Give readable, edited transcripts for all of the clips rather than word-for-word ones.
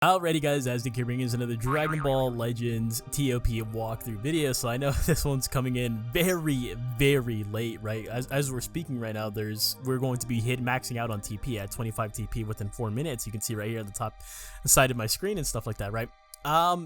Alrighty guys, as the bringing us another Dragon Ball Legends TOP walkthrough video. So I know this one's coming in very late, right? As we're speaking right now, we're going to be maxing out on TP at 25 TP within 4 minutes. You can see right here at the top side of my screen and stuff like that, right?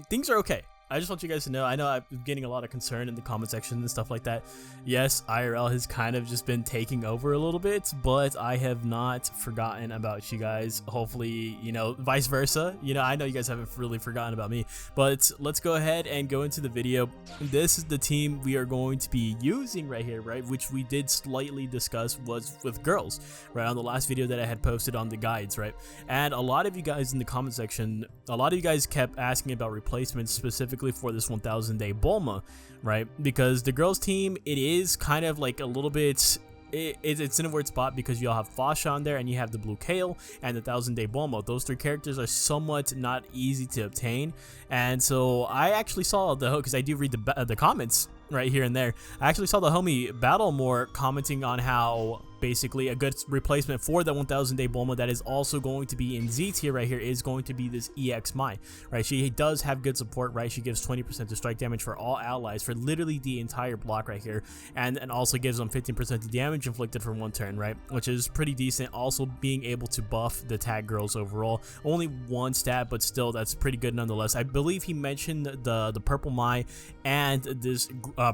Things are okay. I just want you guys to know, I know I'm getting a lot of concern in the comment section and stuff like that. Yes, IRL has kind of just been taking over a little bit, but I have not forgotten about you guys. Hopefully, you know, vice versa. You know, I know you guys haven't really forgotten about me, but let's go ahead and go into the video. This is the team we are going to be using right here, right? Which we did slightly discuss was with girls, right? On the last video that I had posted on the guides, right? And a lot of you guys in the comment section, a lot of you guys kept asking about replacements specifically for this 1000-day Bulma, right? Because the girls team, it is kind of like a little bit, it's in a weird spot because you all have Fasha on there and you have the Blue Kale and the 1000-day Bulma. Those three characters are somewhat not easy to obtain, and so I actually saw the, because I do read the comments right here and there, I actually saw the homie Battlemore commenting on how basically a good replacement for the 1000-day Bulma that is also going to be in Z tier right here is going to be this EX Mai, right? She does have good support, right? She gives 20% to strike damage for all allies for literally the entire block right here, and also gives them 15% to damage inflicted for one turn, right? Which is pretty decent. Also being able to buff the tag girls overall. Only one stat, but still that's pretty good nonetheless. I believe he mentioned the purple Mai and this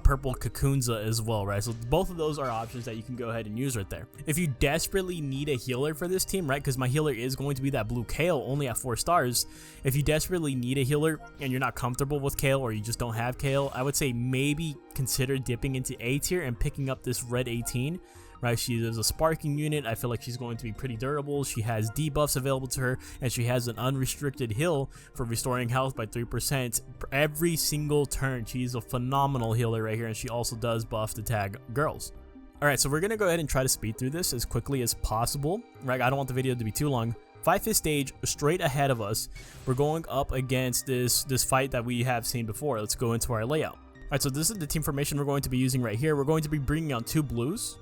purple Kakunza as well, right? So both of those are options that you can go ahead and use right there. If you desperately need a healer for this team, right, because my healer is going to be that Blue Kale only at 4 stars. If you desperately need a healer and you're not comfortable with Kale, or you just don't have Kale, I would say maybe consider dipping into A tier and picking up this red 18, right? She is a sparking unit. I feel like she's going to be pretty durable. She has debuffs available to her, and she has an unrestricted heal for restoring health by 3% every single turn. She's a phenomenal healer right here, and she also does buff the tag girls. Alright, so we're going to go ahead and try to speed through this as quickly as possible, right? I don't want the video to be too long. 5th stage straight ahead of us. We're going up against this fight that we have seen before. Let's go into our layout. Alright, so this is the team formation we're going to be using right here. We're going to be bringing on 2 blues,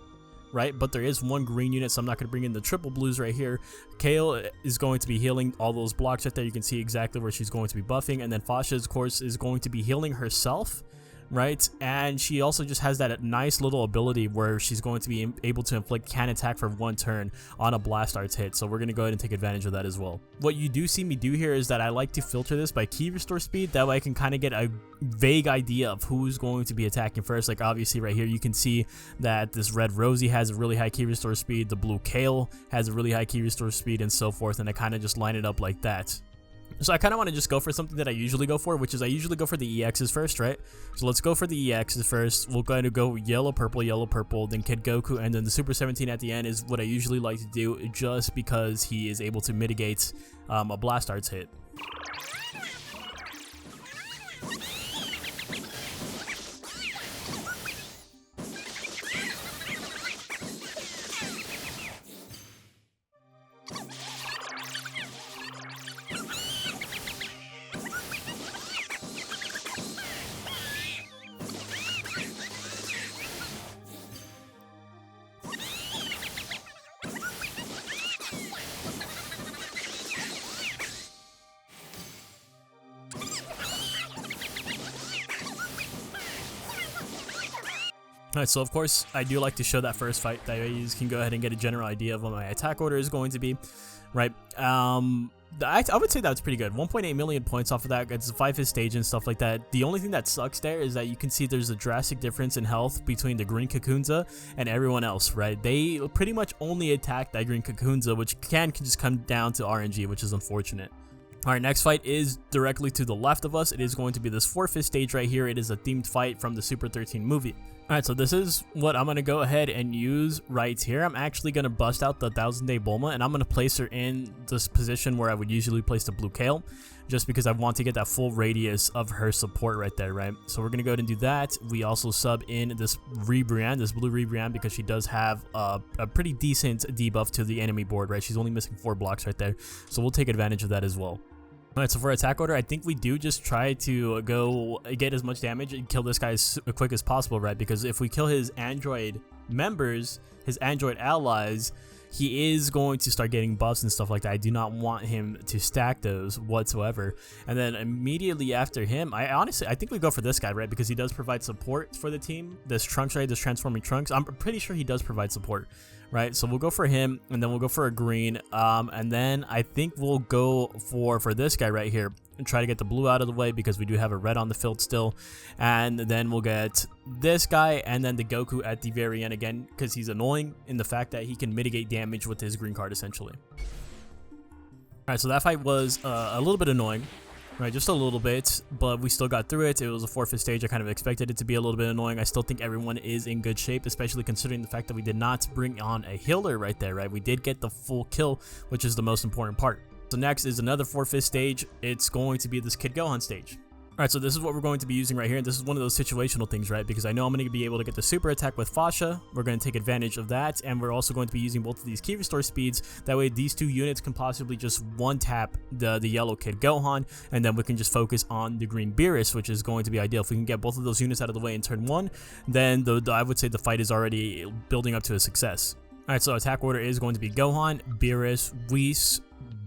right? But there is 1 green unit, so I'm not going to bring in the triple blues right here. Kale is going to be healing all those blocks right there. You can see exactly where she's going to be buffing. And then Fasha, of course, is going to be healing herself, right? And she also just has that nice little ability where she's going to be able to inflict can attack for 1 turn on a blast arts hit. So we're going to go ahead and take advantage of that as well. What you do see me do here is that I like to filter this by key restore speed. That way I can kind of get a vague idea of who's going to be attacking first. Like obviously right here you can see that this red Rosie has a really high key restore speed, the blue Kale has a really high key restore speed, and so forth, and I kind of just line it up like that. So I kind of want to just go for something that I usually go for, which is I usually go for the EXs first, right? So let's go for the EXs first. We're going to go yellow, purple, then Kid Goku, and then the Super 17 at the end is what I usually like to do, just because he is able to mitigate a blast arts hit. Alright, so of course I do like to show that first fight, that way you can go ahead and get a general idea of what my attack order is going to be, right? I would say that's pretty good. 1.8 million points off of that. It's a 5th stage and stuff like that. The only thing that sucks there is that you can see there's a drastic difference in health between the green Kakunza and everyone else, right? They pretty much only attack that green Kakunza, which can just come down to RNG, which is unfortunate. Alright, next fight is directly to the left of us. It is going to be this 4th stage right here. It is a themed fight from the Super 13 movie. Alright, so this is what I'm going to go ahead and use right here. I'm actually going to bust out the 1000-day Bulma, and I'm going to place her in this position where I would usually place the Blue Kale, just because I want to get that full radius of her support right there, right? So we're going to go ahead and do that. We also sub in this Ribrianne, this blue Ribrianne, because she does have a pretty decent debuff to the enemy board, right? She's only missing 4 blocks right there, so we'll take advantage of that as well. Alright, so for attack order, I think we do just try to go get as much damage and kill this guy as quick as possible, right? Because if we kill his android members, his android allies, he is going to start getting buffs and stuff like that. I do not want him to stack those whatsoever. And then immediately after him, I think we go for this guy, right? Because he does provide support for the team. This Trunks, right? This transforming Trunks. I'm pretty sure he does provide support, right? So we'll go for him, and then we'll go for a green, and then I think we'll go for this guy right here and try to get the blue out of the way because we do have a red on the field still. And then we'll get this guy and then the Goku at the very end again because he's annoying in the fact that he can mitigate damage with his green card essentially. Alright, so that fight was a little bit annoying, right? Just a little bit, but we still got through it. It was a forfeit stage. I kind of expected it to be a little bit annoying. I still think everyone is in good shape, especially considering the fact that we did not bring on a healer right there, right? We did get the full kill, which is the most important part. So next is another forfeit stage. It's going to be this Kid Gohan stage. Alright, so this is what we're going to be using right here, and this is one of those situational things, right? Because I know I'm going to be able to get the super attack with Fasha. We're going to take advantage of that, and we're also going to be using both of these key restore speeds. That way these two units can possibly just one tap the yellow Kid Gohan, and then we can just focus on the green Beerus, which is going to be ideal. If we can get both of those units out of the way in turn 1, then I would say the fight is already building up to a success. Alright, so attack order is going to be Gohan, Beerus, Whis,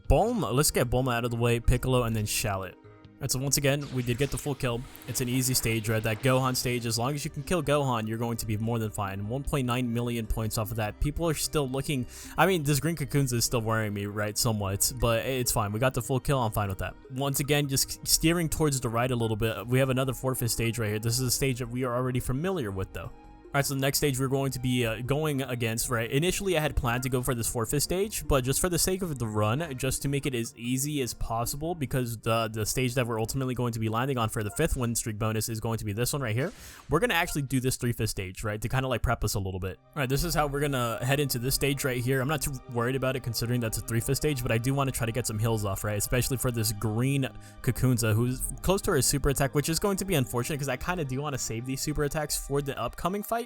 Bulma. Let's get Bulma out of the way, Piccolo, and then Shallot. Alright, so once again, we did get the full kill. It's an easy stage, right? That Gohan stage, as long as you can kill Gohan, you're going to be more than fine. 1.9 million points off of that. People are still looking... I mean, this green Cocoons is still worrying me, right, somewhat, but it's fine. We got the full kill. I'm fine with that. Once again, just steering towards the right a little bit. We have another forfeit stage right here. This is a stage that we are already familiar with, though. Alright, so the next stage we're going to be going against, right? Initially, I had planned to go for this forfeit stage, but just for the sake of the run, just to make it as easy as possible, because the stage that we're ultimately going to be landing on for the 5th win streak bonus is going to be this one right here. We're going to actually do this 3/5 stage, right? To kind of like prep us a little bit. Alright, this is how we're going to head into this stage right here. I'm not too worried about it considering that's a 3/5 stage, but I do want to try to get some hills off, right? Especially for this green Kakunza, who's close to her super attack, which is going to be unfortunate because I kind of do want to save these super attacks for the upcoming fight.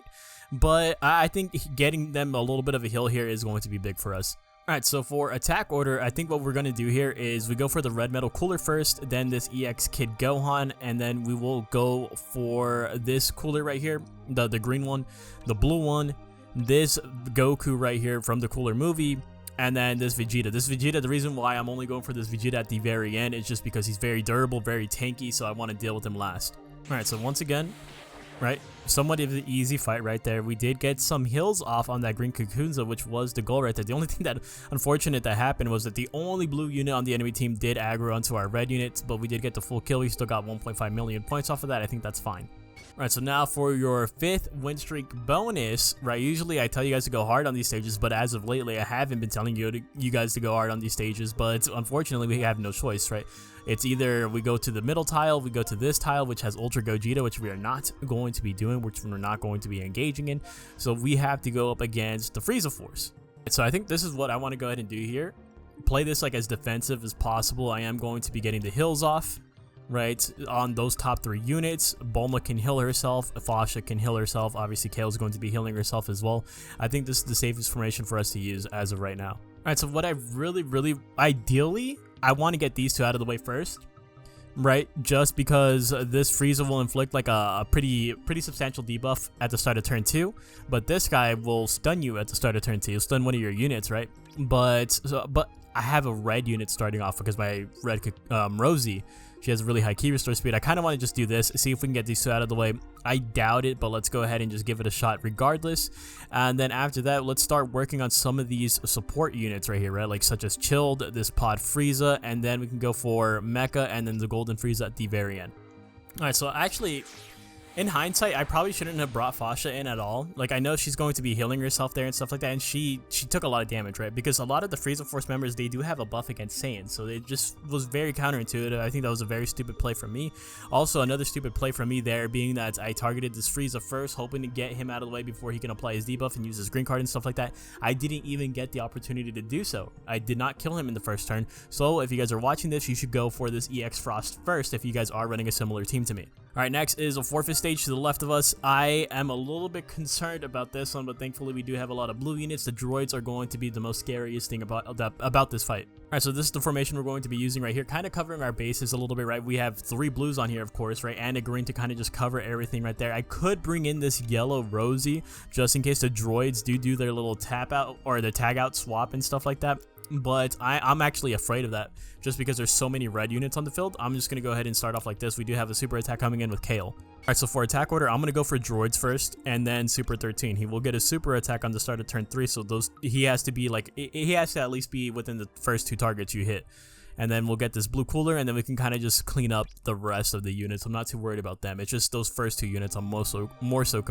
But I think getting them a little bit of a heal here is going to be big for us. Alright, so for attack order, I think what we're going to do here is we go for the red metal cooler first, then this EX Kid Gohan, and then we will go for this cooler right here, the green one, the blue one, this Goku right here from the cooler movie, and then this Vegeta. This Vegeta, the reason why I'm only going for this Vegeta at the very end is just because he's very durable, very tanky, so I want to deal with him last. Alright, so once again... right, somewhat of an easy fight right there. We did get some hills off on that green Kakunza, which was the goal right there. The only thing that unfortunate that happened was that the only blue unit on the enemy team did aggro onto our red units, but we did get the full kill. We still got 1.5 million points off of that. I think that's fine. Alright, so now for your 5th win streak bonus, right? Usually I tell you guys to go hard on these stages, but as of lately I haven't been telling you guys to go hard on these stages, but unfortunately we have no choice, right? It's either we go to the middle tile, we go to this tile, which has Ultra Gogeta, which we are not going to be doing, which we're not going to be engaging in. So we have to go up against the Frieza Force. So I think this is what I want to go ahead and do here. Play this like as defensive as possible. I am going to be getting the hills off, right, on those top 3 units. Bulma can heal herself, Fasha can heal herself, obviously Kale's going to be healing herself as well. I think this is the safest formation for us to use as of right now. Alright, so what I really, ideally, I want to get these two out of the way first, right, just because this Frieza will inflict like a pretty substantial debuff at the start of turn 2, but this guy will stun you at the start of turn 2, stun one of your units, right, but I have a red unit starting off because my red Rosie, she has a really high key restore speed. I kind of want to just do this, see if we can get these two out of the way. I doubt it, but let's go ahead and just give it a shot regardless. And then after that, let's start working on some of these support units right here, right? Like such as Chilled, this Pod Frieza, and then we can go for Mecha and then the Golden Frieza at the very end. Alright, so actually... in hindsight, I probably shouldn't have brought Fasha in at all. Like, I know she's going to be healing herself there and stuff like that, and she took a lot of damage, right? Because a lot of the Frieza Force members, they do have a buff against Saiyan, so it just was very counterintuitive. I think that was a very stupid play from me. Also, another stupid play from me there being that I targeted this Frieza first, hoping to get him out of the way before he can apply his debuff and use his green card and stuff like that. I didn't even get the opportunity to do so. I did not kill him in the first turn, so if you guys are watching this, you should go for this EX Frost first if you guys are running a similar team to me. Alright, next is a forfeit stage. stage to the left of us. I am a little bit concerned about this one, but thankfully we do have a lot of blue units. The droids are going to be the most scariest thing about this fight. Alright, so this is the formation we're going to be using right here, kind of covering our bases a little bit, right? We have 3 blues on here, of course, right? And a green to kind of just cover everything right there. I could bring in this yellow Rosie just in case the droids do their little tap out or the tag out swap and stuff like that. But I'm actually afraid of that just because there's so many red units on the field. I'm just going to go ahead and start off like this. We do have a super attack coming in with Kale. Alright, so for attack order, I'm going to go for droids first and then super 13. He will get a super attack on the start of turn 3, so he has to be like, he has to at least be within the first 2 targets you hit. And then we'll get this blue cooler, and then we can kind of just clean up the rest of the units. I'm not too worried about them. It's just those first 2 units I'm more so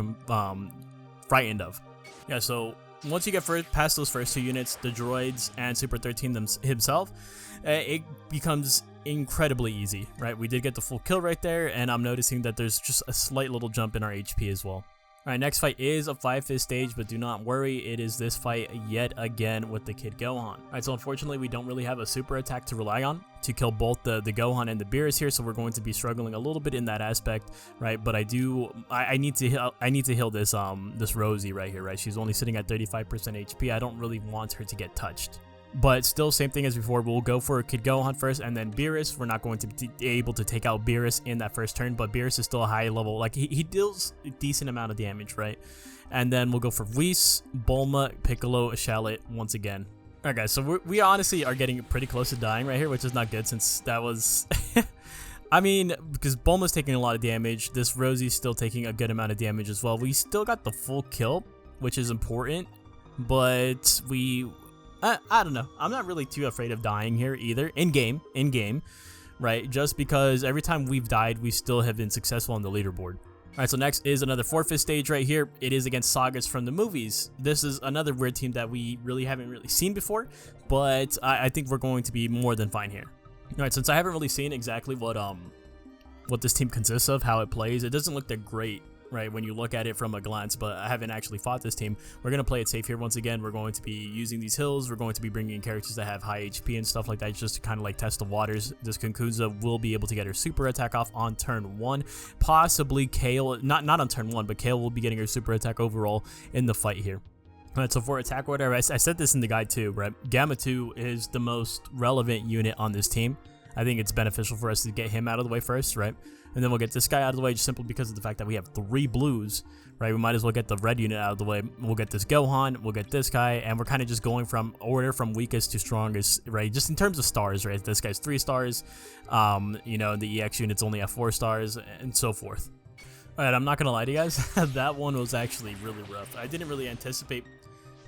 frightened of. Yeah, so once you get past those first 2 units, the droids and Super 13 himself, it becomes incredibly easy, right? We did get the full kill right there, and I'm noticing that there's just a slight little jump in our HP as well. Alright, next fight is a 5-fist stage, but do not worry, it is this fight yet again with the Kid Gohan. Alright, so unfortunately we don't really have a super attack to rely on to kill both the Gohan and the Beerus here, so we're going to be struggling a little bit in that aspect, right? But I need to heal this this Rosie right here, right? She's only sitting at 35% HP. I don't really want her to get touched. But still, same thing as before, we'll go for Kid Gohan first and then Beerus. We're not going to be able to take out Beerus in that first turn, but Beerus is still a high level. Like, he deals a decent amount of damage, right? And then we'll go for Whis, Bulma, Piccolo, Shallot once again. Alright guys, so we honestly are getting pretty close to dying right here, which is not good since that was... I mean, because Bulma's taking a lot of damage, this Rosie's still taking a good amount of damage as well. We still got the full kill, which is important, but I don't know. I'm not really too afraid of dying here either. In game, right? Just because every time we've died, we still have been successful on the leaderboard. Alright, so next is another 4-fist stage right here. It is against Sagas from the movies. This is another weird team that we haven't seen before, but I think we're going to be more than fine here. Alright, since I haven't really seen exactly what this team consists of, how it plays, it doesn't look that great, right, when you look at it from a glance, but I haven't actually fought this team. We're going to play it safe here once again. We're going to be using these hills. We're going to be bringing in characters that have high HP and stuff like that just to kind of like test the waters. This Kunkuza will be able to get her super attack off on turn 1. Possibly Kale, not on turn 1, but Kale will be getting her super attack overall in the fight here. Alright, so for attack order, I said this in the guide too, right? Gamma 2 is the most relevant unit on this team. I think it's beneficial for us to get him out of the way first, right? And then we'll get this guy out of the way just simply because of the fact that we have 3 blues, right? We might as well get the red unit out of the way. We'll get this Gohan, we'll get this guy, and we're kind of just going from order from weakest to strongest, right? Just in terms of stars, right? This guy's 3 stars, you know, the EX unit's only at 4 stars, and so forth. Alright, I'm not gonna lie to you guys, that one was actually really rough. I didn't really anticipate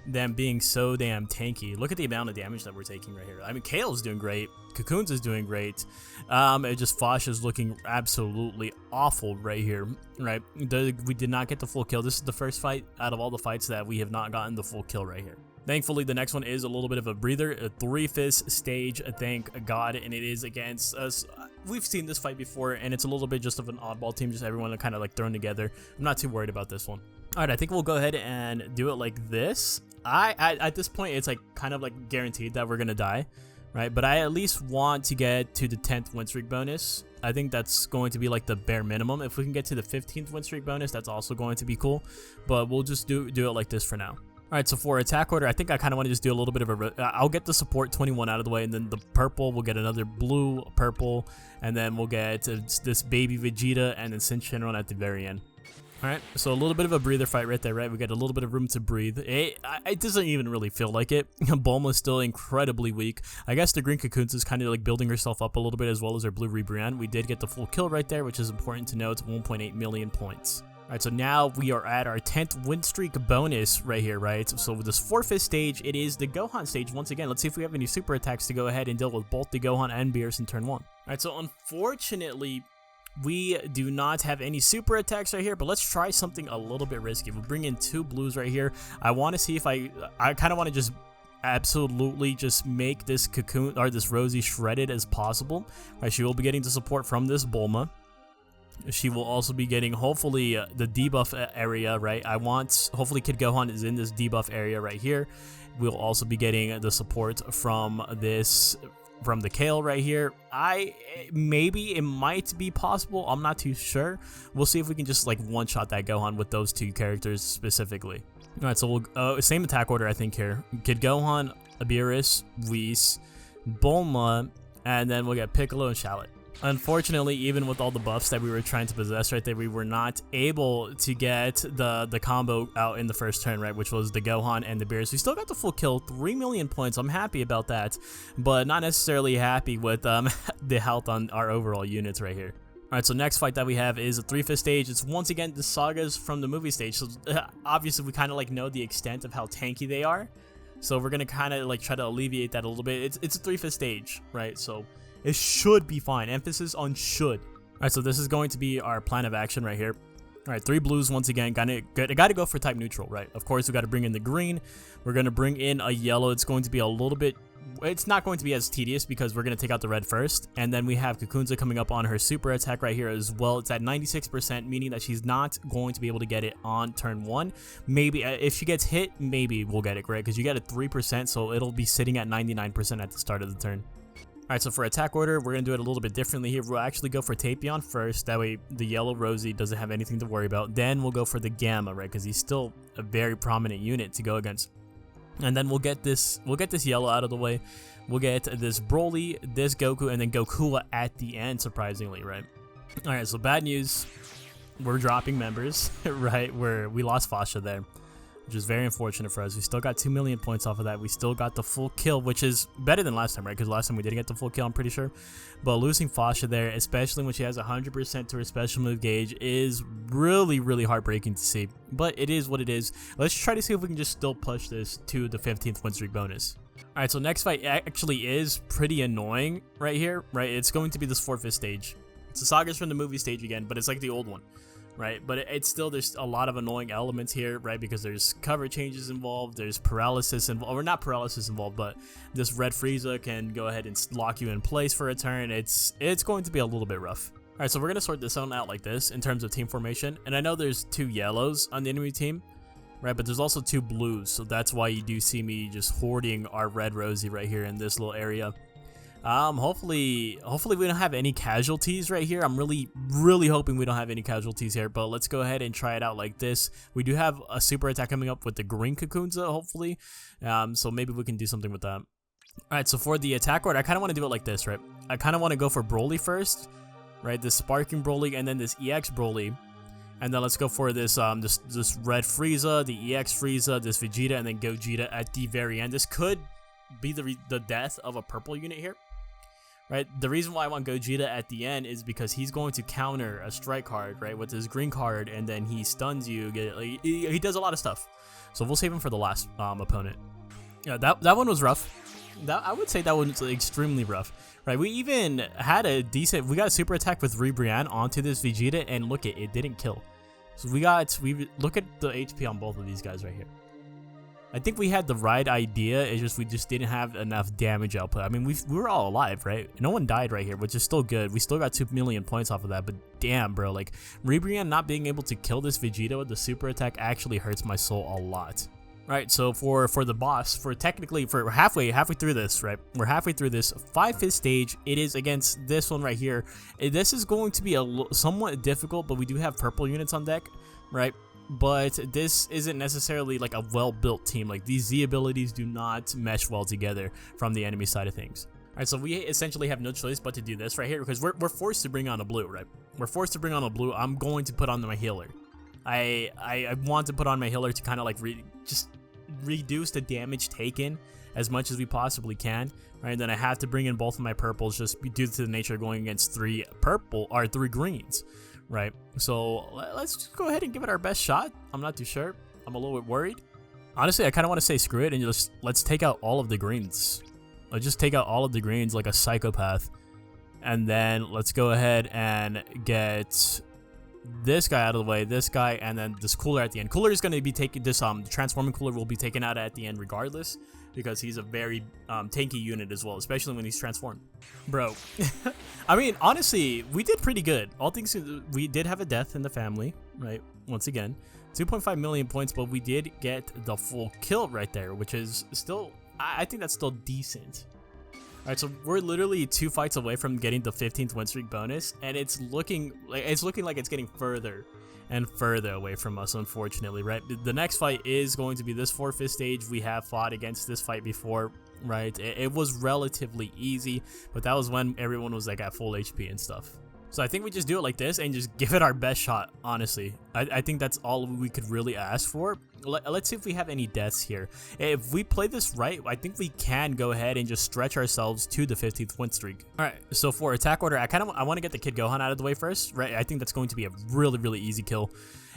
them being so damn tanky. Look at the amount of damage that we're taking right here. I mean, Kale's doing great. Cocoons is doing great. It just Fosh is looking absolutely awful right here, right? We did not get the full kill. This is the first fight out of all the fights that we have not gotten the full kill right here. Thankfully, the next one is a little bit of a breather, a 3-fist stage, thank God, and it is against us. We've seen this fight before, and it's a little bit just of an oddball team, just everyone kind of like thrown together. I'm not too worried about this one. Alright, I think we'll go ahead and do it like this. At this point, it's like kind of like guaranteed that we're gonna die, right? But I at least want to get to the 10th win streak bonus. I think that's going to be like the bare minimum. If we can get to the 15th win streak bonus, that's also going to be cool. But we'll just do it like this for now. Alright, so for attack order, I think I kind of want to just do a little bit of I'll get the support 21 out of the way, and then the purple, we'll get another blue, purple, and then we'll get this baby Vegeta, and then Sin Shenron at the very end. Alright, so a little bit of a breather fight right there, right? We got a little bit of room to breathe. It doesn't even really feel like it. Bulma's still incredibly weak. I guess the green Cocoons is kind of like building herself up a little bit, as well as her blue Rebrian. We did get the full kill right there, which is important to note. 1.8 million points. Alright, so now we are at our 10th win streak bonus right here, right? So with this 4-fist stage, it is the Gohan stage once again. Let's see if we have any super attacks to go ahead and deal with both the Gohan and Beerus in turn 1. Alright, so unfortunately, we do not have any super attacks right here, but let's try something a little bit risky. We'll bring in 2 blues right here. I want to see if I kind of want to just absolutely just make this Cocoon or this Rosie shredded as possible. Right, she will be getting the support from this Bulma. She will also be getting, hopefully, the debuff area, right? Hopefully Kid Gohan is in this debuff area right here. We'll also be getting the support from this from the Kale right here. Maybe it might be possible. I'm not too sure. We'll see if we can just like one-shot that Gohan with those two characters specifically. All right, so we'll same attack order I think here. Kid Gohan, Beerus, Whis, Bulma, and then we'll get Piccolo and Shallot. Unfortunately, even with all the buffs that we were trying to possess right there, we were not able to get the combo out in the first turn, right, which was the Gohan and the Beerus. We still got the full kill, 3 million points. I'm happy about that, but not necessarily happy with the health on our overall units right here. Alright, so next fight that we have is a 3-5 stage. It's once again the sagas from the movie stage. So obviously we kind of like know the extent of how tanky they are. So we're going to kind of like try to alleviate that a little bit. It's a 3-5 stage, right? So it should be fine. Emphasis on should. Alright, so this is going to be our plan of action right here. Alright, 3 blues once again. Got to go for type neutral, right? Of course, we got to bring in the green. We're going to bring in a yellow. It's going to be a little bit... It's not going to be as tedious because we're going to take out the red first. And then we have Kakunza coming up on her super attack right here as well. It's at 96%, meaning that she's not going to be able to get it on turn 1. Maybe if she gets hit, maybe we'll get it, right? Because you get a 3%, so it'll be sitting at 99% at the start of the turn. Alright, so for attack order, we're going to do it a little bit differently here. We'll actually go for Tapion first. That way the yellow Rosie doesn't have anything to worry about. Then we'll go for the Gamma, right? Because he's still a very prominent unit to go against. And then we'll get this yellow out of the way. We'll get this Broly, this Goku, and then Goku at the end, surprisingly, right? Alright, so bad news. We're dropping members, right? We lost Fasha there, which is very unfortunate for us. We still got 2 million points off of that. We still got the full kill, which is better than last time, right? Because last time we didn't get the full kill, I'm pretty sure. But losing Fasha there, especially when she has 100% to her special move gauge, is really, really heartbreaking to see. But it is what it is. Let's try to see if we can just still push this to the 15th win streak bonus. Alright, so next fight actually is pretty annoying right here, right? It's going to be this 4-5 stage. It's the sagas from the movie stage again, but it's like the old one. Right, but it's still, there's a lot of annoying elements here, right? Because there's cover changes involved, there's paralysis involved, or not paralysis involved, but this red Frieza can go ahead and lock you in place for a turn. It's going to be a little bit rough. All right, so we're gonna sort this one out like this in terms of team formation, and I know there's 2 yellows on the enemy team, right? But there's also 2 blues, so that's why you do see me just hoarding our red Rosie right here in this little area. Hopefully we don't have any casualties right here. I'm really hoping we don't have any casualties here, but let's go ahead and try it out like this. We do have a super attack coming up with the green Kakunza, hopefully, so maybe we can do something with that. All right, so for the attack order, I kind of want to do it like this, right? I kind of want to go for Broly first, right? This sparking Broly, and then this EX Broly, and then let's go for this this red Frieza, the EX Frieza, this Vegeta, and then Gogeta at the very end. This could be the death of a purple unit here. Right, the reason why I want Gogeta at the end is because he's going to counter a strike card, right, with his green card, and then he stuns you. He does a lot of stuff, so we'll save him for the last opponent. Yeah, that one was rough. I would say that one was extremely rough. Right, we even had we got a super attack with Ribrianne onto this Vegeta, and look, it didn't kill. So we look at the HP on both of these guys right here. I think we had the right idea, it's just we just didn't have enough damage output. I mean, we were all alive, right? No one died right here, which is still good. We still got 2 million points off of that, but damn, bro, like, Ribrianne not being able to kill this Vegeta with the super attack actually hurts my soul a lot. Right, so for the boss, for halfway through this, right? We're halfway through this 5-5 stage. It is against this one right here. This is going to be somewhat difficult, but we do have purple units on deck, right? But this isn't necessarily like a well-built team. Like, these Z abilities do not mesh well together from the enemy side of things. Alright, so we essentially have no choice but to do this right here, because we're forced to bring on a blue, right? We're forced to bring on a blue. I'm going to put on my healer. I want to put on my healer to kind of like just reduce the damage taken as much as we possibly can, right? And then I have to bring in both of my purples just due to the nature of going against 3 greens. Right, so let's just go ahead and give it our best shot. I'm not too sure. I'm a little bit worried. Honestly, I kind of want to say screw it and just let's take out all of the greens. Let's just take out all of the greens like a psychopath. And then let's go ahead and get this guy out of the way, this guy, and then this cooler at the end. Cooler is going to be taking this, transforming cooler will be taken out at the end regardless, because he's a very tanky unit as well, especially when he's transformed. Bro, I mean, honestly, we did pretty good. All things, we did have a death in the family, right? Once again, 2.5 million points, but we did get the full kill right there, which is still, I think that's still decent. Alright, so we're literally 2 fights away from getting the 15th win streak bonus, and it's looking like it's getting further and further away from us, unfortunately, right? The next fight is going to be this 4-5 stage. We have fought against this fight before, right? It was relatively easy, but that was when everyone was like at full HP and stuff. So I think we just do it like this and just give it our best shot, honestly. I think that's all we could really ask for. Let's see if we have any deaths here. If we play this right, I think we can go ahead and just stretch ourselves to the 15th win streak. Alright, so for attack order, I want to get the Kid Gohan out of the way first, right? I think that's going to be a really easy kill.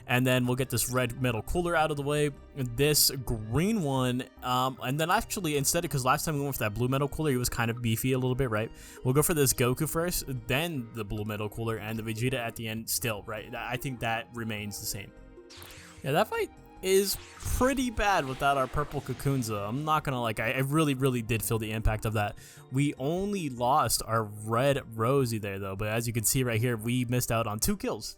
And then we'll get this red metal cooler out of the way, this green one, and then actually instead, because last time we went for that blue metal cooler, he was kind of beefy a little bit, right? We'll go for this Goku first, then the blue metal cooler, and the Vegeta at the end still, right? I think that remains the same. Yeah, that fight is pretty bad without our purple Cocoonza. I'm not gonna like, I really did feel the impact of that. We only lost our red Rosie there though, but as you can see right here, we missed out on 2 kills.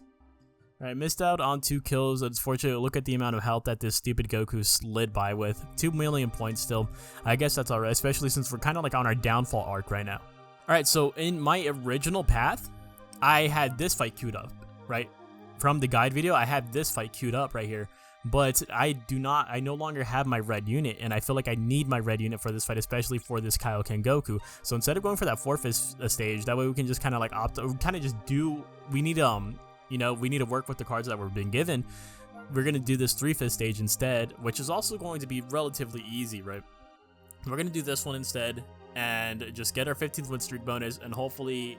Alright, missed out on 2 kills. Unfortunately, look at the amount of health that this stupid Goku slid by with. 2 million points still. I guess that's alright, especially since we're kind of like on our downfall arc right now. Alright, so in my original path, I had this fight queued up, right? From the guide video, I had this fight queued up right here. But I no longer have my red unit, and I feel like I need my red unit for this fight, especially for this Kaioken Goku. So instead of going for that 4-5 stage, that way we can just kind of like we need you know, we need to work with the cards that we're being given. We're going to do this 3-5 stage instead, which is also going to be relatively easy, right? We're going to do this one instead and just get our 15th win streak bonus and hopefully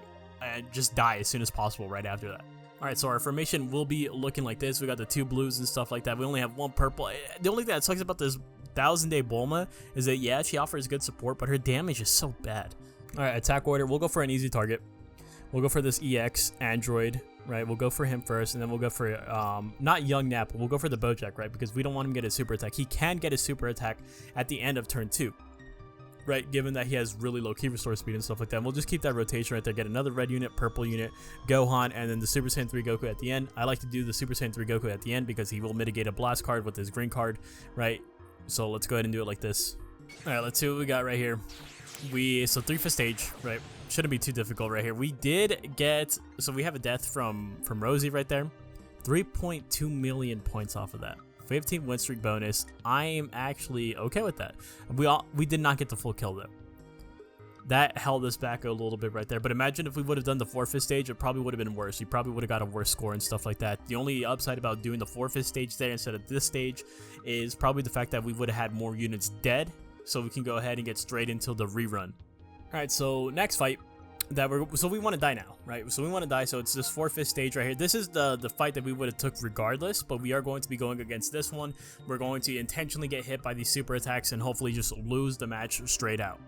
just die as soon as possible right after that. Alright, so our formation will be looking like this. We got the 2 blues and stuff like that. We only have 1 purple. The only thing that sucks about this 1000-day Bulma is that, yeah, she offers good support, but her damage is so bad. Alright, attack order. We'll go for an easy target. We'll go for this EX Android, right? We'll go for him first, and then we'll go for, not Young Nap, we'll go for the Bojack, right? Because we don't want him to get his super attack. He can get his super attack at the end of turn 2, right? Given that he has really low key restore speed and stuff like that. And we'll just keep that rotation right there, get another red unit, purple unit, Gohan, and then the Super Saiyan 3 Goku at the end. I like to do the Super Saiyan 3 Goku at the end because he will mitigate a blast card with his green card, right? So let's go ahead and do it like this. Alright, let's see what we got right here. So 3-5 stage, right? Shouldn't be too difficult right here. We did get, so we have a death from Rosie right there. 3.2 million points off of that. 15 win streak bonus. I am actually okay with that. We did not get the full kill though. That held us back a little bit right there. But imagine if we would have done the 4-5 stage, it probably would have been worse. We probably would have got a worse score and stuff like that. The only upside about doing the 4-5 stage there instead of this stage is probably the fact that we would have had more units dead. So we can go ahead and get straight into the rerun. Alright, so next fight so we want to die now, right? So we want to die, so it's this 4-5 stage right here. This is the fight that we would have took regardless, but we are going to be going against this one. We're going to intentionally get hit by these super attacks and hopefully just lose the match straight out.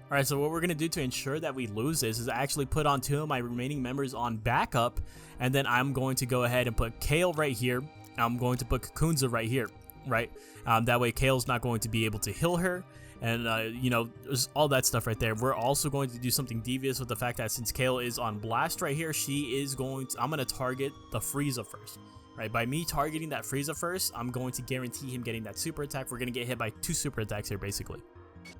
Alright, so what we're going to do to ensure that we lose this is actually put on 2 of my remaining members on backup, and then I'm going to go ahead and put Kale right here. I'm going to put Cocoonza right here, right? That way Kale's not going to be able to heal her. And, you know, there's all that stuff right there. We're also going to do something devious with the fact that since Kale is on blast right here, I'm going to target the Frieza first. Right, by me targeting that Frieza first, I'm going to guarantee him getting that super attack. We're going to get hit by 2 super attacks here, basically.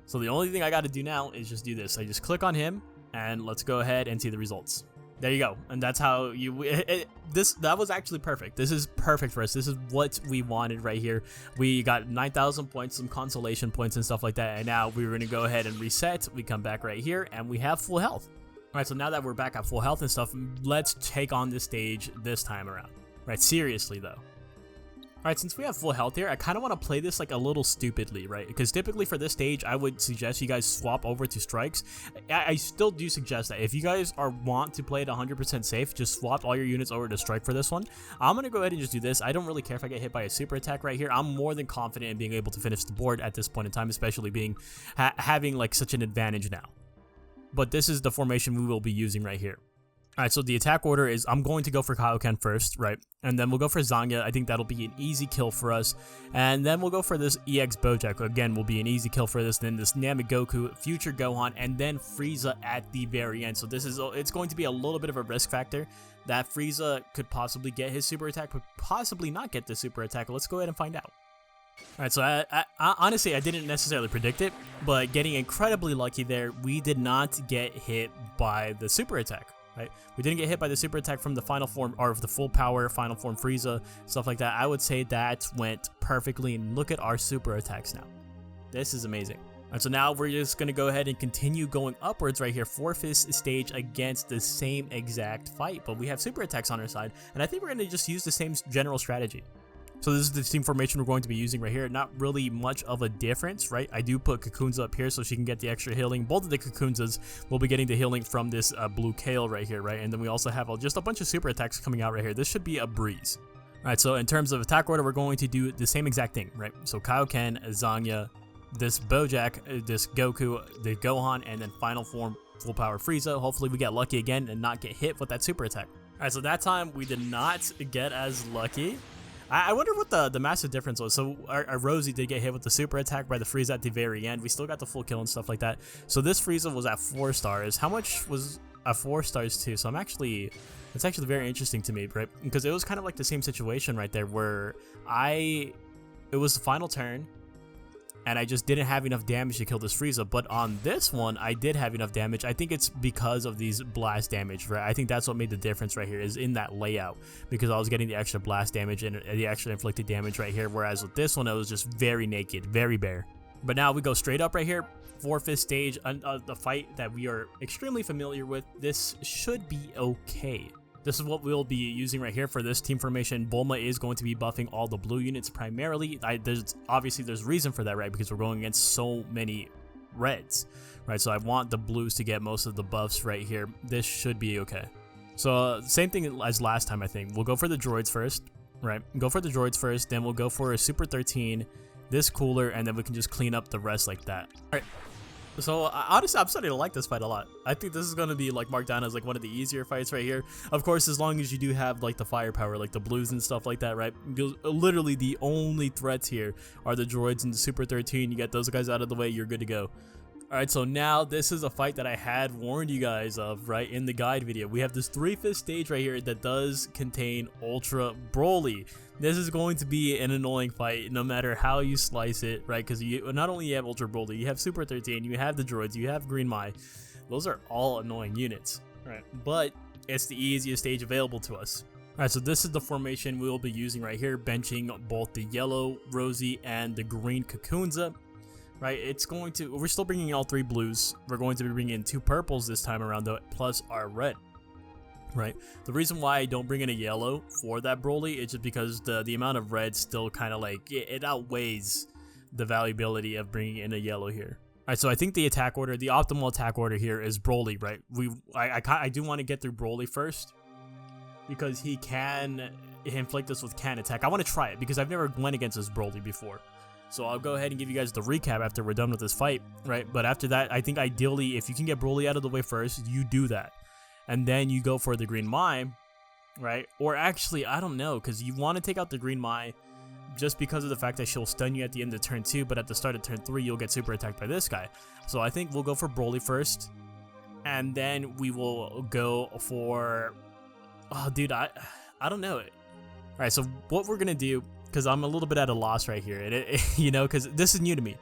So the only thing I got to do now is just do this. I just click on him, and let's go ahead and see the results. There you go. And that's how that was actually perfect. This is perfect for us. This is what we wanted right here. We got 9,000 points, some consolation points and stuff like that. And now we're going to go ahead and reset. We come back right here and we have full health. All right, so now that we're back at full health and stuff, let's take on this stage this time around. Right, seriously though. Alright, since we have full health here, I kind of want to play this like a little stupidly, right? Because typically for this stage, I would suggest you guys swap over to strikes. I still do suggest that. If you guys want to play it 100% safe, just swap all your units over to strike for this one. I'm going to go ahead and just do this. I don't really care if I get hit by a super attack right here. I'm more than confident in being able to finish the board at this point in time, especially being having like such an advantage now. But this is the formation we will be using right here. Alright, so the attack order is I'm going to go for Kaioken first, right? And then we'll go for Zanya. I think that'll be an easy kill for us. And then we'll go for this EX Bojack. Again, will be an easy kill for this. Then this Namek Goku, future Gohan, and then Frieza at the very end. So it's going to be a little bit of a risk factor that Frieza could possibly get his super attack, but possibly not get the super attack. Let's go ahead and find out. Alright, so I honestly, I didn't necessarily predict it, but getting incredibly lucky there, we did not get hit by the super attack, right? We didn't get hit by the super attack from the final form, or the full power final form Frieza, stuff like that. I would say that went perfectly, and look at our super attacks now. This is amazing. Alright, so now we're just going to go ahead and continue going upwards right here, 4th stage against the same exact fight, but we have super attacks on our side, and I think we're going to just use the same general strategy. So this is the team formation we're going to be using right here. Not really much of a difference, right? I do put Cocoons up here so she can get the extra healing. Both of the Cocoonses will be getting the healing from this blue kale right here, right? And then we also have just a bunch of super attacks coming out right here. This should be a breeze. All right, so in terms of attack order, we're going to do the same exact thing, right? So Kaioken, Zangya, this Bojack, this Goku, the Gohan, and then final form full power Frieza. Hopefully we get lucky again and not get hit with that super attack. All right, so that time we did not get as lucky. I wonder what the massive difference was. So our Rosie did get hit with the super attack by the Frieza at the very end. We still got the full kill and stuff like that. So this Frieza was at 4 stars. How much was at 4 stars too? So it's actually very interesting to me, right? Because it was kind of like the same situation right there where it was the final turn and I just didn't have enough damage to kill this Frieza. But on this one, I did have enough damage. I think it's because of these blast damage, right? I think that's what made the difference right here, is in that layout, because I was getting the extra blast damage and the extra inflicted damage right here, whereas with this one, it was just very naked, very bare. But now we go straight up right here, 4th stage, the fight that we are extremely familiar with. This should be okay. This is what we'll be using right here for this team formation. Bulma is going to be buffing all the blue units primarily. There's reason for that, right? Because we're going against so many reds, right? So I want the blues to get most of the buffs right here. This should be okay. So same thing as last time, I think. We'll go for the droids first, right? Go for the droids first, then we'll go for a Super 13, this cooler, and then we can just clean up the rest like that. All right. So honestly, I'm starting to like this fight a lot. I think this is going to be like marked down as like one of the easier fights right here. Of course, as long as you do have like the firepower, like the blues and stuff like that, right? Because literally the only threats here are the droids and the Super 13. You get those guys out of the way, you're good to go. Alright, so now this is a fight that I had warned you guys of, right, in the guide video. We have this 3/5 stage right here that does contain Ultra Broly. This is going to be an annoying fight no matter how you slice it, right? Because you not only have Ultra Broly, you have Super 13, you have the droids, you have Green Mai. Those are all annoying units, right? But it's the easiest stage available to us. Alright, so this is the formation we will be using right here, benching both the yellow Rosie and the green Cocoonza. Right, we're still bringing in all 3 blues. We're going to be bringing in 2 purples this time around though, plus our red. Right, the reason why I don't bring in a yellow for that Broly is just because the amount of red still kind of like, it outweighs the valuability of bringing in a yellow here. Alright, so I think the optimal attack order here is Broly, right? I do want to get through Broly first, because he can inflict us with can attack. I want to try it, because I've never went against this Broly before. So I'll go ahead and give you guys the recap after we're done with this fight, right? But after that, I think ideally, if you can get Broly out of the way first, you do that. And then you go for the Green Mai, right? Or actually, I don't know, because you want to take out the Green Mai just because of the fact that she'll stun you at the end of turn 2, but at the start of turn 3, you'll get super attacked by this guy. So I think we'll go for Broly first, and then we will go for... Oh, dude, I don't know. Alright, so what we're going to do, because I'm a little bit at a loss right here, you know, because this is new to me.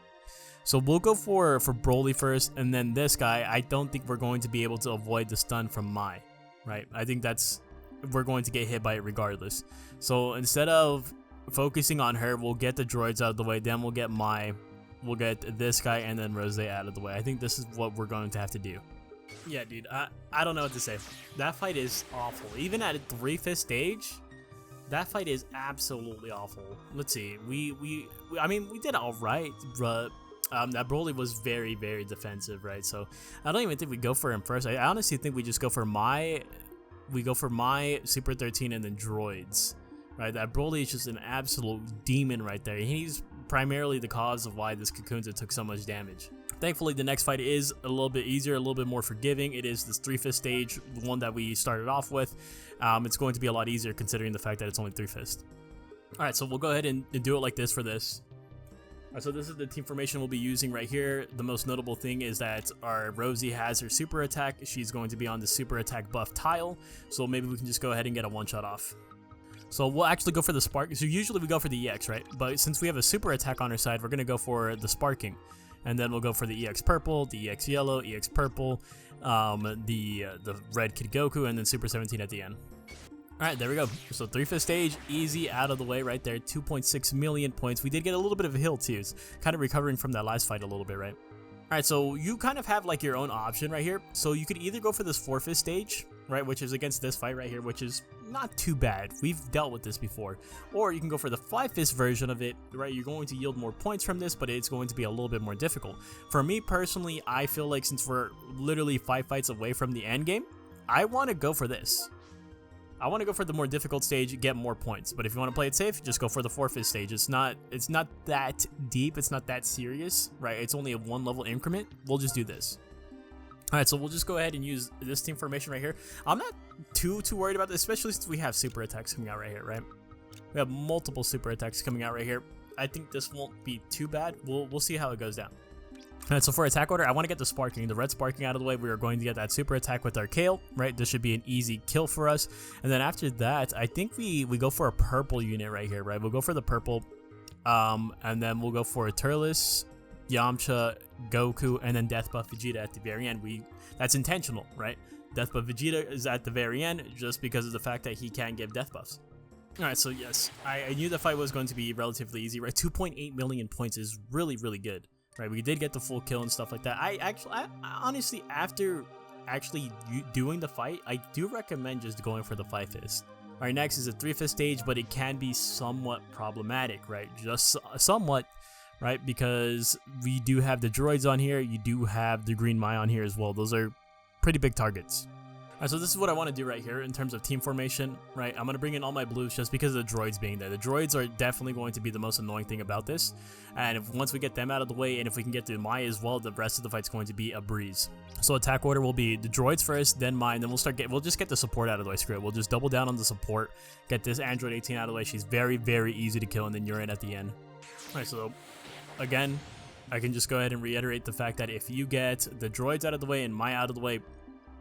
So we'll go for Broly first, and then this guy, I don't think we're going to be able to avoid the stun from Mai, right? I think we're going to get hit by it regardless. So instead of focusing on her, we'll get the droids out of the way, then we'll get Mai, we'll get this guy, and then Rose out of the way. I think this is what we're going to have to do. Yeah, dude, I don't know what to say. That fight is awful. Even at 3/5 stage, that fight is absolutely awful. Let's see. I mean, we did all right, but that Broly was very, very defensive, right? So I don't even think we go for him first. I honestly think we just go for Mai. We go for Mai, Super 13, and then droids, right? That Broly is just an absolute demon right there. He's primarily the cause of why this Cocoonza took so much damage. Thankfully, the next fight is a little bit easier, a little bit more forgiving. It is this 3/5 stage, the one that we started off with. It's going to be a lot easier considering the fact that it's only 3/5. Alright, so we'll go ahead and do it like this for this. Alright, so this is the team formation we'll be using right here. The most notable thing is that our Rosie has her super attack. She's going to be on the super attack buff tile, so maybe we can just go ahead and get a one-shot off. So we'll actually go for the spark. So usually we go for the EX, right? But since we have a super attack on our side, we're going to go for the sparking. And then we'll go for the EX purple, the EX yellow, EX purple, the red Kid Goku, and then Super 17 at the end. Alright, there we go. So 3/5 stage, easy out of the way right there. 2.6 million points. We did get a little bit of a hill too. It's kind of recovering from that last fight a little bit, right? Alright, so you kind of have like your own option right here. So you could either go for this 4/5 stage, right, which is against this fight right here, which is not too bad. We've dealt with this before. Or you can go for the 5/5 version of it, right? You're going to yield more points from this, but it's going to be a little bit more difficult. For me personally, I feel like since we're literally 5 fights away from the end game, I want to go for this. I want to go for the more difficult stage, get more points. But if you want to play it safe, just go for the 4/5 stage. It's not that deep. It's not that serious, right? It's only a 1 level increment. We'll just do this. All right, so we'll just go ahead and use this team formation right here. I'm not too worried about this, especially since we have super attacks coming out right here, right? We have multiple super attacks coming out right here. I think this won't be too bad. We'll see how it goes down. Alright, so for attack order, I want to get the sparking, the red sparking out of the way. We are going to get that super attack with our Kale, right? This should be an easy kill for us. And then after that, I think we go for a purple unit right here, right? We'll go for the purple, and then we'll go for a Turles, Yamcha, Goku, and then Death Buff Vegeta at the very end. That's intentional, right? Death Buff Vegeta is at the very end just because of the fact that he can give death buffs. Alright, so yes, I knew the fight was going to be relatively easy, right? 2.8 million points is really, really good. Right, we did get the full kill and stuff like that. I honestly, after actually doing the fight, I do recommend just going for the 5/5. Alright, next is a 3/5 stage, but it can be somewhat problematic, right? Just somewhat, right? Because we do have the droids on here. You do have the green Mai on here as well. Those are pretty big targets. Alright, so this is what I want to do right here in terms of team formation, right? I'm going to bring in all my blues just because of the droids being there. The droids are definitely going to be the most annoying thing about this. And once we get them out of the way, and if we can get the Mai as well, the rest of the fight's going to be a breeze. So attack order will be the droids first, then Mai, and then we'll just get the support out of the way. Screw it. We'll just double down on the support, get this Android 18 out of the way. She's very, very easy to kill, and then you're in at the end. Alright, so again, I can just go ahead and reiterate the fact that if you get the droids out of the way and Mai out of the way,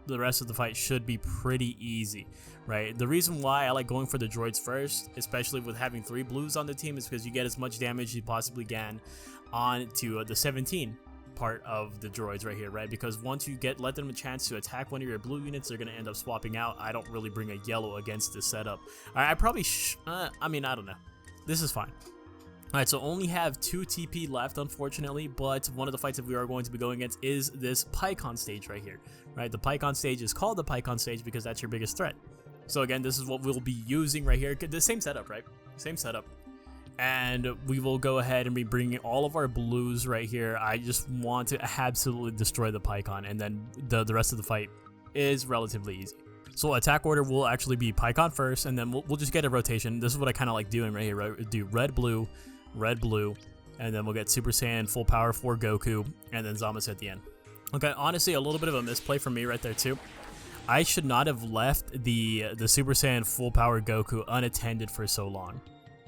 the rest of the fight should be pretty easy, right? The reason why I like going for the droids first, especially with having 3 blues on the team, is because you get as much damage as you possibly can onto the 17 part of the droids right here, right? Because once you let them a chance to attack one of your blue units, they're going to end up swapping out. I don't really bring a yellow against this setup. I probably I mean, I don't know. This is fine. Alright, so only have 2 TP left, unfortunately, but one of the fights that we are going to be going against is this Pycon stage right here, right? The Pycon stage is called the Pycon stage because that's your biggest threat. So again, this is what we'll be using right here. The same setup, right? Same setup. And we will go ahead and be bringing all of our blues right here. I just want to absolutely destroy the Pycon, and then the rest of the fight is relatively easy. So attack order will actually be Pycon first, and then we'll just get a rotation. This is what I kind of like doing right here, right? Do red, blue, and then we'll get Super Saiyan full power for Goku, and then Zamasu at the end. Okay, honestly, a little bit of a misplay for me right there too. I should not have left the Super Saiyan full power Goku unattended for so long,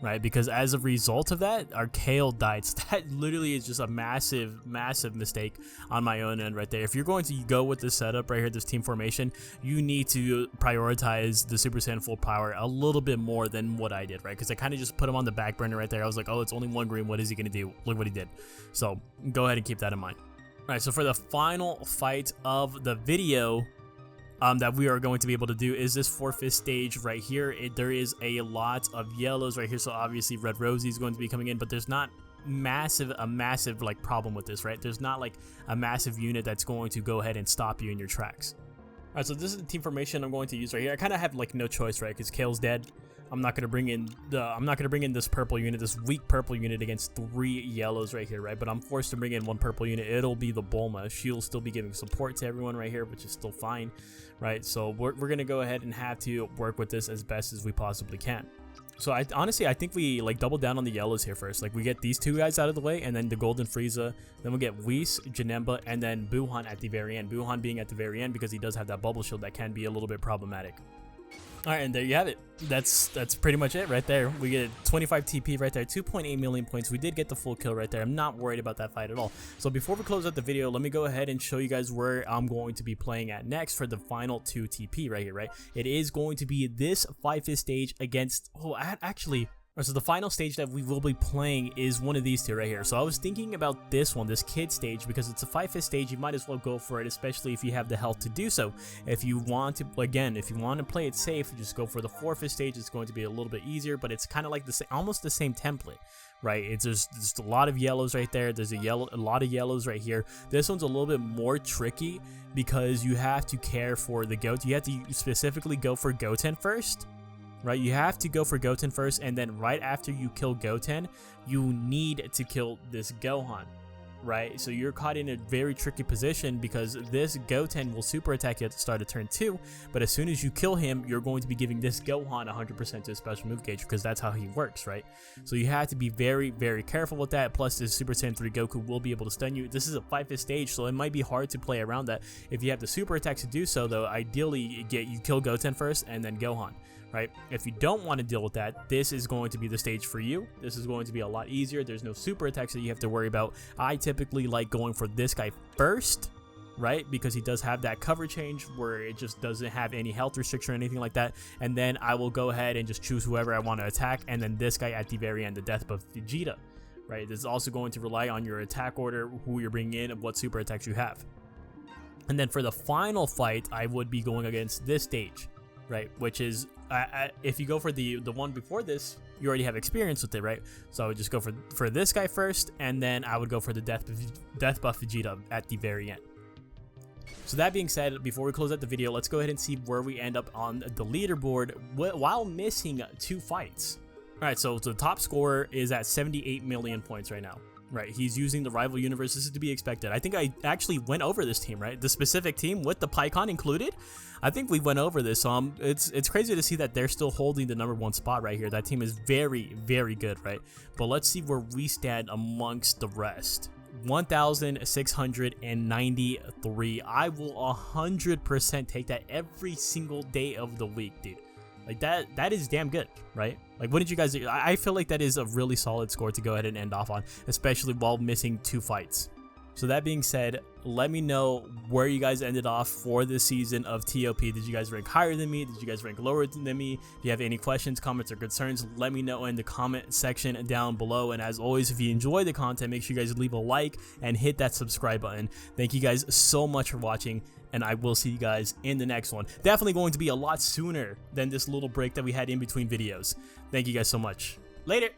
right? Because as a result of that, our Kale died. So that literally is just a massive mistake on my own end right there. If you're going to go with this setup right here, this team formation, you need to prioritize the Super Saiyan full power a little bit more than what I did, right? Because I kind of just put him on the back burner right there. I was like, oh, it's only 1 green. What is he going to do? Look what he did. So go ahead and keep that in mind. All right, so for the final fight of the video, that we are going to be able to do is this 4/5 stage right here. There is a lot of yellows right here, so obviously Red Rosie is going to be coming in, but there's not a massive like problem with this, right? There's not like a massive unit that's going to go ahead and stop you in your tracks. All right, so this is the team formation I'm going to use right here. I kind of have like no choice, right? Because Kale's dead. I'm not gonna bring in this purple unit, this weak purple unit against 3 yellows right here, right? But I'm forced to bring in 1 purple unit. It'll be the Bulma. She'll still be giving support to everyone right here, which is still fine, right? So we're gonna go ahead and have to work with this as best as we possibly can. So honestly, I think we like double down on the yellows here first. Like we get these 2 guys out of the way, and then the golden Frieza. Then we'll get Whis, Janemba, and then Gohan at the very end. Gohan being at the very end because he does have that bubble shield that can be a little bit problematic. Alright, and there you have it. That's pretty much it right there. We get 25 TP right there, 2.8 million points. We did get the full kill right there. I'm not worried about that fight at all. So before we close out the video, let me go ahead and show you guys where I'm going to be playing at next for the final 2 TP right here, right? It is going to be this 5-fist stage against, so the final stage that we will be playing is one of these two right here. So I was thinking about this one, this kid stage, because it's a 5-fist stage. You might as well go for it, especially if you have the health to do so. If you want to, again, if you want to play it safe, just go for the 4-fist stage. It's going to be a little bit easier, but it's kind of like almost the same template, right? It's just a lot of yellows right there. There's a lot of yellows right here. This one's a little bit more tricky because you have to care for the goat. You have to specifically go for Goten first. Right, you have to go for Goten first, and then right after you kill Goten, you need to kill this Gohan, right? So you're caught in a very tricky position because this Goten will super attack you at the start of turn 2, but as soon as you kill him, you're going to be giving this Gohan 100% to his special move gauge because that's how he works, right? So you have to be very, very careful with that. Plus, this Super Saiyan 3 Goku will be able to stun you. This is a 5-fist stage, so it might be hard to play around that. If you have the super attacks to do so, though, ideally you kill Goten first and then Gohan. Right? If you don't want to deal with that, this is going to be the stage for you. This is going to be a lot easier. There's no super attacks that you have to worry about. I typically like going for this guy first, right? Because he does have that cover change where it just doesn't have any health restriction or anything like that. And then I will go ahead and just choose whoever I want to attack. And then this guy at the very end, the death buff Vegeta, right? This is also going to rely on your attack order, who you're bringing in, and what super attacks you have. And then for the final fight, I would be going against this stage, right? Which is, if you go for the one before this, you already have experience with it, right? So I would just go for this guy first, and then I would go for the death buff Vegeta at the very end. So that being said, before we close out the video, let's go ahead and see where we end up on the leaderboard while missing 2 fights. All right, so the top scorer is at 78 million points right now. Right, he's using the rival universe. This is to be expected. I think I actually went over this team, right? The specific team with the PyCon included. I think we went over this. So it's crazy to see that they're still holding the #1 spot right here. That team is very, very good, right? But let's see where we stand amongst the rest. 1,693. I will 100% take that every single day of the week, dude. Like that is damn good, right? Like, wouldn't you guys? I feel like that is a really solid score to go ahead and end off on, especially while missing 2 fights. So that being said, let me know where you guys ended off for this season of TOP. Did you guys rank higher than me? Did you guys rank lower than me? If you have any questions, comments, or concerns, let me know in the comment section down below. And as always, if you enjoy the content, make sure you guys leave a like and hit that subscribe button. Thank you guys so much for watching, and I will see you guys in the next one. Definitely going to be a lot sooner than this little break that we had in between videos. Thank you guys so much. Later!